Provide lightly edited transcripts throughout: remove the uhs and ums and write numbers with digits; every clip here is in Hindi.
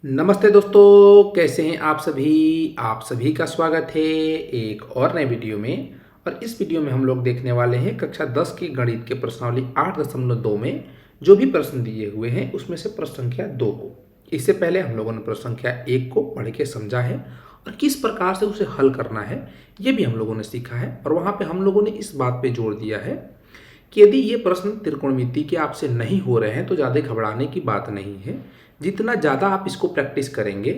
नमस्ते दोस्तों, कैसे हैं आप सभी का स्वागत है एक और नए वीडियो में। और इस वीडियो में हम लोग देखने वाले हैं कक्षा 10 की गणित के प्रश्नावली 8.2 में जो भी प्रश्न दिए हुए हैं उसमें से प्रश्न संख्या 2 को। इससे पहले हम लोगों ने प्रश्न संख्या 1 को पढ़ के समझा है और किस प्रकार से उसे हल करना है ये भी हम लोगों ने सीखा है। और वहाँ पे हम लोगों ने इस बात पे जोर दिया है कि यदि ये प्रश्न त्रिकोणमिति के आपसे नहीं हो रहे हैं तो ज़्यादा घबराने की बात नहीं है। जितना ज़्यादा आप इसको प्रैक्टिस करेंगे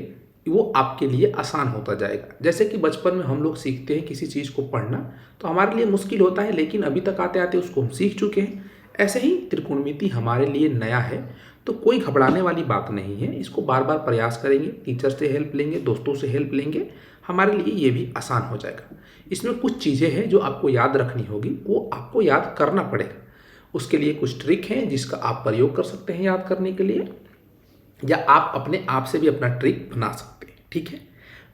वो आपके लिए आसान होता जाएगा। जैसे कि बचपन में हम लोग सीखते हैं किसी चीज़ को पढ़ना तो हमारे लिए मुश्किल होता है, लेकिन अभी तक आते आते उसको हम सीख चुके हैं। ऐसे ही त्रिकोणमिति हमारे लिए नया है तो कोई घबराने वाली बात नहीं है। इसको बार बार प्रयास करेंगे, टीचर से हेल्प लेंगे, दोस्तों से हेल्प लेंगे, हमारे लिए ये भी आसान हो जाएगा। इसमें कुछ चीज़ें हैं जो आपको याद रखनी होगी, वो आपको याद करना पड़ेगा। उसके लिए कुछ ट्रिक हैं जिसका आप प्रयोग कर सकते हैं याद करने के लिए, या आप अपने आप से भी अपना ट्रिक बना सकते हैं। ठीक है,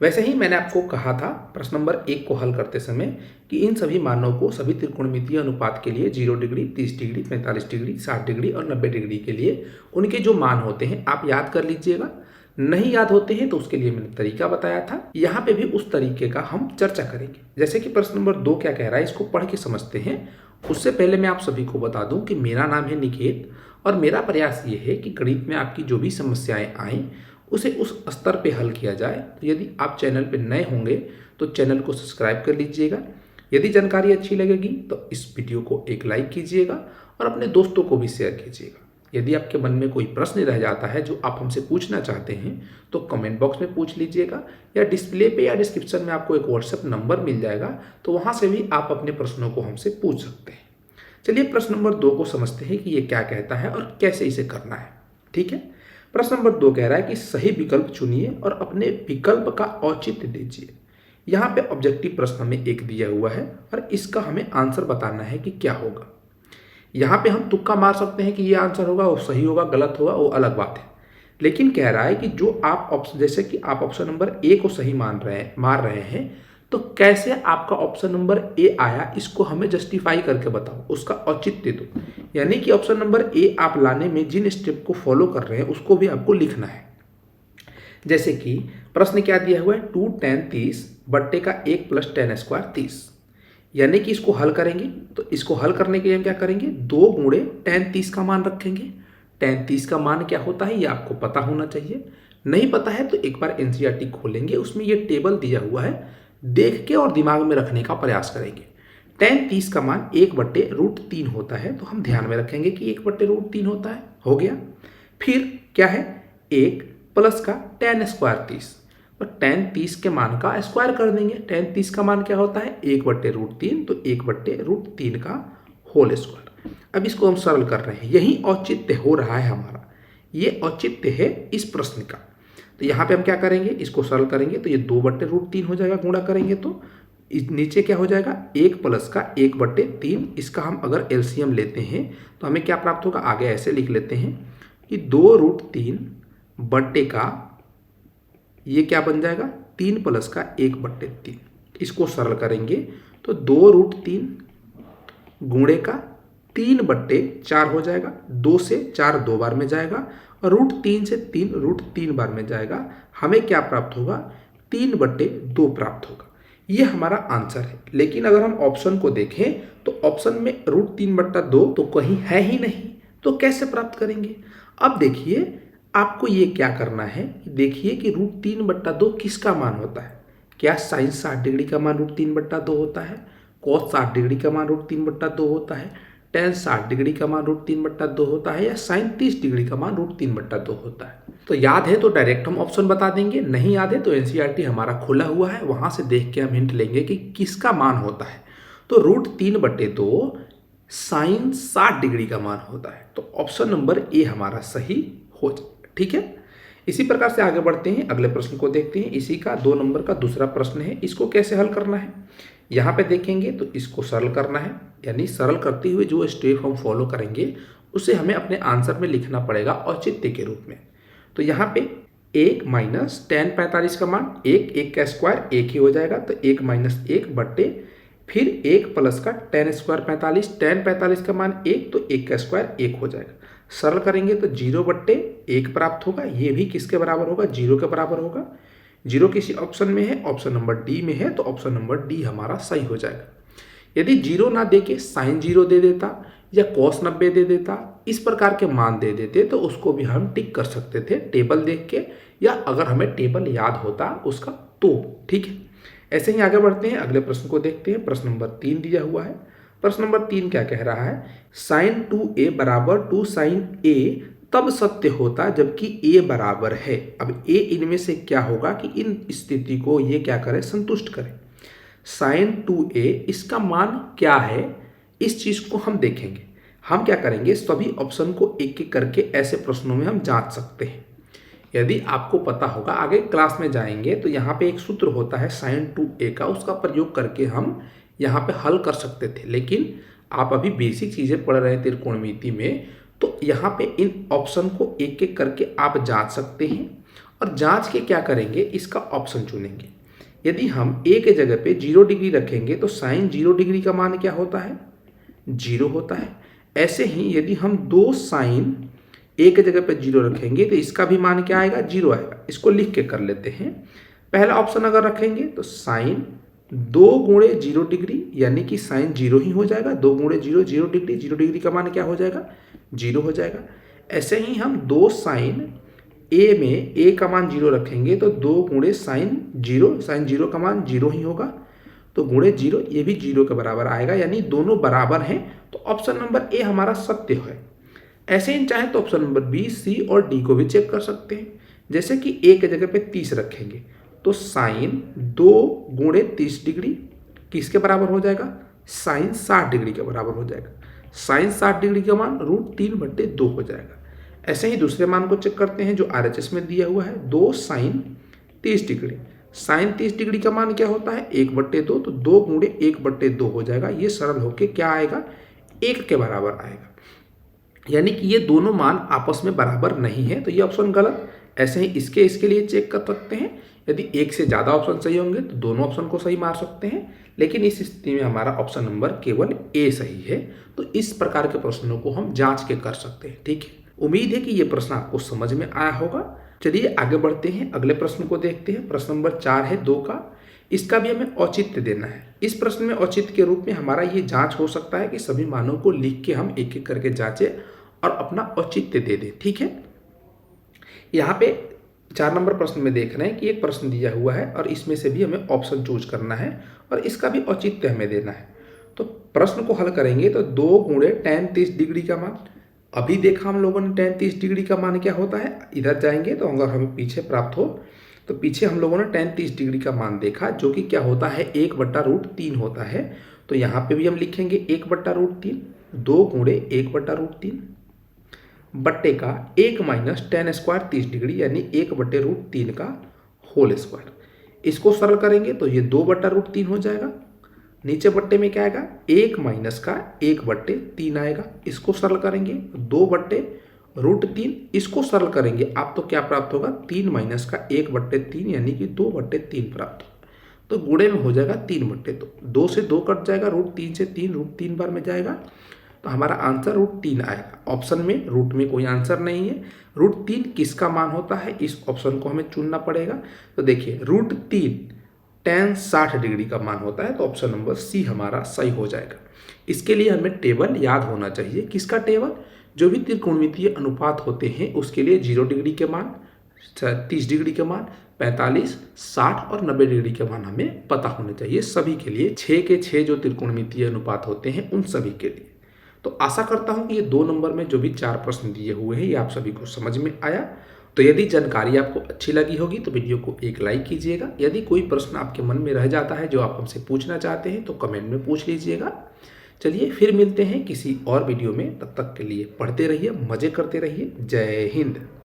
वैसे ही मैंने आपको कहा था प्रश्न नंबर 1 को हल करते समय कि इन सभी मानों को सभी त्रिकोणमितीय अनुपात के लिए 0 डिग्री, 30 डिग्री, 45 डिग्री, 60 डिग्री और 90 डिग्री के लिए उनके जो मान होते हैं आप याद कर लीजिएगा। नहीं याद होते हैं तो उसके लिए मैंने तरीका बताया था, यहाँ पे भी उस तरीके का हम चर्चा करेंगे। जैसे कि प्रश्न नंबर 2 क्या कह रहा है, इसको पढ़ के समझते हैं। उससे पहले मैं आप सभी को बता दूं कि मेरा नाम है निकेत और मेरा प्रयास ये है कि गणित में आपकी जो भी समस्याएं आएँ उसे उस स्तर पे हल किया जाए। तो यदि आप चैनल पे नए होंगे तो चैनल को सब्सक्राइब कर लीजिएगा। यदि जानकारी अच्छी लगेगी तो इस वीडियो को एक लाइक कीजिएगा और अपने दोस्तों को भी शेयर कीजिएगा। यदि आपके मन में कोई प्रश्न रह जाता है जो आप हमसे पूछना चाहते हैं तो कमेंट बॉक्स में पूछ लीजिएगा, या डिस्प्ले पे या डिस्क्रिप्शन में आपको एक व्हाट्सएप नंबर मिल जाएगा तो वहाँ से भी आप अपने प्रश्नों को हमसे पूछ सकते हैं। चलिए प्रश्न नंबर 2 को समझते हैं कि ये क्या कहता है और कैसे इसे करना है। ठीक है, प्रश्न नंबर 2 कह रहा है कि सही विकल्प चुनिए और अपने विकल्प का औचित्य दीजिए। यहाँ पे ऑब्जेक्टिव प्रश्न में एक दिया हुआ है और इसका हमें आंसर बताना है कि क्या होगा। यहाँ पे हम तुक्का मार सकते हैं कि ये आंसर होगा, वो सही होगा, गलत होगा, वो अलग बात है। लेकिन कह रहा है कि जो आप ऑप्शन, जैसे कि आप ऑप्शन नंबर ए को सही मार रहे हैं तो कैसे आपका ऑप्शन नंबर ए आया इसको हमें जस्टिफाई करके बताओ, उसका औचित्य दो। यानी कि ऑप्शन नंबर ए आप लाने में जिन स्टेप को फॉलो कर रहे हैं उसको भी आपको लिखना है। जैसे कि प्रश्न क्या दिया हुआ है, 2 tan 30 बट्टे का 1 + tan² 30। यानी कि इसको हल करेंगे तो इसको हल करने के लिए हम क्या करेंगे, 2 गुणे tan 30 का मान रखेंगे। tan 30 का मान क्या होता है ये आपको पता होना चाहिए। नहीं पता है तो एक बार एनसीईआरटी खोलेंगे, उसमें ये टेबल दिया हुआ है, देख के और दिमाग में रखने का प्रयास करेंगे। tan 30 का मान 1/√3 होता है तो हम ध्यान में रखेंगे कि 1/√3 होता है। हो गया। फिर क्या है, 1 प्लस का tan² 30 और tan 30 के मान का स्क्वायर कर देंगे। tan 30 का मान क्या होता है, 1/√3, तो 1/√3 का होल स्क्वायर। अब इसको हम सरल कर रहे हैं, यही औचित्य हो रहा है हमारा, ये औचित्य है इस प्रश्न का। तो यहाँ पे हम क्या करेंगे, इसको सरल करेंगे तो ये 2/√3 हो जाएगा, गुणा करेंगे तो नीचे क्या हो जाएगा, 1 प्लस का 1/3। इसका हम अगर एलसीएम लेते हैं तो हमें क्या प्राप्त होगा, आगे ऐसे लिख लेते हैं कि 2√3 बट्टे का ये क्या बन जाएगा, 3 प्लस का 1/3। इसको सरल करेंगे तो 2√3 गुणे का 3/4 हो जाएगा। 2 से 4 2 बार में जाएगा और √3 से 3 √3 बार में जाएगा। हमें क्या प्राप्त होगा, 3/2 प्राप्त होगा। ये हमारा आंसर है। लेकिन अगर हम ऑप्शन को देखें तो ऑप्शन में √3/2 तो कहीं है ही नहीं, तो कैसे प्राप्त करेंगे। अब देखिए आपको ये क्या करना है, देखिए कि √3/2 किसका मान होता है। क्या साइन 60 डिग्री का मान √3/2 होता है, कॉस 60 डिग्री का मान √3/2 होता है, tan 60 डिग्री का मान √3/2 होता है, या साइन 30 डिग्री का मान √3/2 होता है। तो याद है तो डायरेक्ट हम ऑप्शन बता देंगे, नहीं याद है तो एनसीईआरटी हमारा खुला हुआ है, वहां से देख के हम हिंट लेंगे कि किसका मान होता है। तो √3/2 साइन 60 डिग्री का मान होता है, तो ऑप्शन नंबर ए हमारा सही हो जाए। ठीक है, इसी प्रकार से आगे बढ़ते हैं, अगले प्रश्न को देखते हैं। इसी का 2 नंबर का दूसरा प्रश्न है, इसको कैसे हल करना है यहाँ पे देखेंगे तो इसको सरल करना है। यानी सरल करते हुए जो स्टेप हम फॉलो करेंगे उसे हमें अपने आंसर में लिखना पड़ेगा औचित्य के रूप में। तो यहाँ पे 1 माइनस tan 45 का मान 1 का स्क्वायर 1 ही हो जाएगा, तो 1 - 1 बट्टे फिर 1 प्लस का tan² 45, tan 45 का मान 1 तो 1 का स्क्वायर 1 हो जाएगा। सरल करेंगे तो 0/1 प्राप्त होगा। ये भी किसके बराबर होगा? 0 के बराबर होगा। 0 किसी ऑप्शन में है, ऑप्शन नंबर डी में है, तो ऑप्शन नंबर डी हमारा सही हो जाएगा। यदि 0 ना दे के साइन 0 दे देता या cos 90 दे देता, इस प्रकार के मान दे देते तो उसको भी हम टिक कर सकते थे टेबल देख के, या अगर हमें टेबल याद होता उसका तो। ठीक है, ऐसे ही आगे बढ़ते हैं, अगले प्रश्न को देखते हैं। प्रश्न नंबर 3 दिया हुआ है। प्रश्न नंबर 3 क्या कह रहा है? साइन 2a बराबर 2 साइन a तब सत्य होता जबकि a बराबर है। अब a इनमें से क्या होगा कि इन स्थिति को ये क्या करे? संतुष्ट करे। साइन 2a इसका मान क्या है? इस चीज को हम देखेंगे। हम क्या करेंगे? सभी ऑप्शन को एक एक करके ऐसे प्रश्नों में हम जांच सकते हैं। यदि आपको पता होगा, आगे क्लास में जाएंगे तो यहाँ पे एक सूत्र होता है साइन 2a का, उसका प्रयोग करके हम यहाँ पे हल कर सकते थे। लेकिन आप अभी बेसिक चीज़ें पढ़ रहे हैं त्रिकोणमिति में, तो यहाँ पे इन ऑप्शन को एक एक करके आप जांच सकते हैं। और जांच के क्या करेंगे? इसका ऑप्शन चुनेंगे। यदि हम a के जगह पे 0 डिग्री रखेंगे तो साइन 0 डिग्री का मान क्या होता है? 0 होता है। ऐसे ही यदि हम 2 साइन a के जगह पे 0 रखेंगे तो इसका भी मान क्या आएगा? 0 आएगा। इसको लिख के कर लेते हैं। पहला ऑप्शन अगर रखेंगे तो साइन 2 गुणे 0 डिग्री, यानी कि साइन 0 ही हो जाएगा। 2 गुणे 0 0 डिग्री, 0 डिग्री का मान क्या हो जाएगा? 0 हो जाएगा। ऐसे ही हम 2 साइन a में a का मान 0 रखेंगे तो 2 गुणे साइन 0, साइन 0 का मान 0 ही होगा, तो गुणे 0, ये भी 0 के बराबर आएगा, यानी दोनों बराबर हैं। तो ऑप्शन नंबर ए हमारा सत्य है। ऐसे ही चाहे तो ऑप्शन नंबर बी, सी और डी को भी चेक कर सकते हैं। जैसे कि ए के जगह पे 30 रखेंगे तो साइन 2 गुणे 30 डिग्री किसके बराबर हो जाएगा? साइन 60 डिग्री के बराबर हो जाएगा। साइन 60 डिग्री का मान √3/2 हो जाएगा। ऐसे ही दूसरे मान को चेक करते हैं जो RHS में दिया हुआ है। 2 साइन 30 डिग्री, साइन 30 डिग्री का मान क्या होता है? 1/2, तो 2 गुणे 1/2 हो जाएगा। ये सरल होके क्या आएगा? 1 के बराबर आएगा। यानी कि ये दोनों मान आपस में बराबर नहीं है, तो ये ऑप्शन गलत। ऐसे ही इसके लिए चेक कर सकते हैं। यदि एक से ज़्यादा ऑप्शन सही होंगे तो दोनों ऑप्शन को सही मार सकते हैं, लेकिन इस स्थिति में हमारा ऑप्शन नंबर केवल ए सही है। तो इस प्रकार के प्रश्नों को हम जांच के कर सकते हैं। ठीक है, उम्मीद है कि ये प्रश्न आपको समझ में आया होगा। चलिए आगे बढ़ते हैं, अगले प्रश्न को देखते हैं। प्रश्न नंबर 4 है 2 का। इसका भी हमें औचित्य देना है। इस प्रश्न में औचित्य के रूप में हमारा ये जांच हो सकता है कि सभी मानों को लिख के हम एक एक करके जांचें और अपना औचित्य दे दें। ठीक है, यहाँ पे 4 नंबर प्रश्न में देख रहे हैं कि एक प्रश्न दिया हुआ है और इसमें से भी हमें ऑप्शन चूज करना है और इसका भी औचित्य हमें देना है। तो प्रश्न को हल करेंगे तो 2 गुणे tan 30 डिग्री का मान, अभी देखा हम लोगों ने tan 30 डिग्री का मान क्या होता है। इधर जाएंगे तो अगर हमें पीछे प्राप्त हो तो पीछे हम लोगों ने tan 30 डिग्री का मान देखा, जो कि क्या होता है? 1/√3 होता है। तो यहाँ पे भी हम लिखेंगे 1/√3, 2 गुणे 1/√3 बट्टे का 1 माइनस tan स्क्वायर 30 डिग्री, यानी 1/√3 का होल स्क्वायर। इसको सरल करेंगे तो ये 2/√3 हो जाएगा। नीचे बट्टे में क्या आएगा? 1 माइनस का 1/3 आएगा। इसको सरल करेंगे 2/√3। इसको सरल करेंगे आप तो क्या प्राप्त होगा? 3 माइनस का 1/3, यानी कि 2/3 प्राप्त होगा। तो गुणे में हो जाएगा 3/2। 2 से 2 कट जाएगा, √3 से 3, √3 बार में जाएगा, तो हमारा आंसर √3 आएगा। ऑप्शन में रूट में कोई आंसर नहीं है। √3 किसका मान होता है? इस ऑप्शन को हमें चुनना पड़ेगा। तो देखिए √3 tan 60 डिग्री का मान होता है, तो ऑप्शन नंबर सी हमारा सही हो जाएगा। इसके लिए हमें टेबल याद होना चाहिए। किसका टेबल? जो भी त्रिकोणमितीय अनुपात होते हैं उसके लिए 0 डिग्री के मान, 30 डिग्री के मान, 45, 60 और 90 डिग्री के मान हमें पता होने चाहिए सभी के लिए। 6 के 6 जो त्रिकोणमितीय अनुपात होते हैं उन सभी के लिए। तो आशा करता हूं कि ये 2 नंबर में जो भी 4 प्रश्न दिए हुए हैं ये आप सभी को समझ में आया। तो यदि जानकारी आपको अच्छी लगी होगी तो वीडियो को एक लाइक कीजिएगा। यदि कोई प्रश्न आपके मन में रह जाता है जो आप हमसे पूछना चाहते हैं तो कमेंट में पूछ लीजिएगा। चलिए फिर मिलते हैं किसी और वीडियो में, तब तक के लिए पढ़ते रहिए, मज़े करते रहिए। जय हिंद।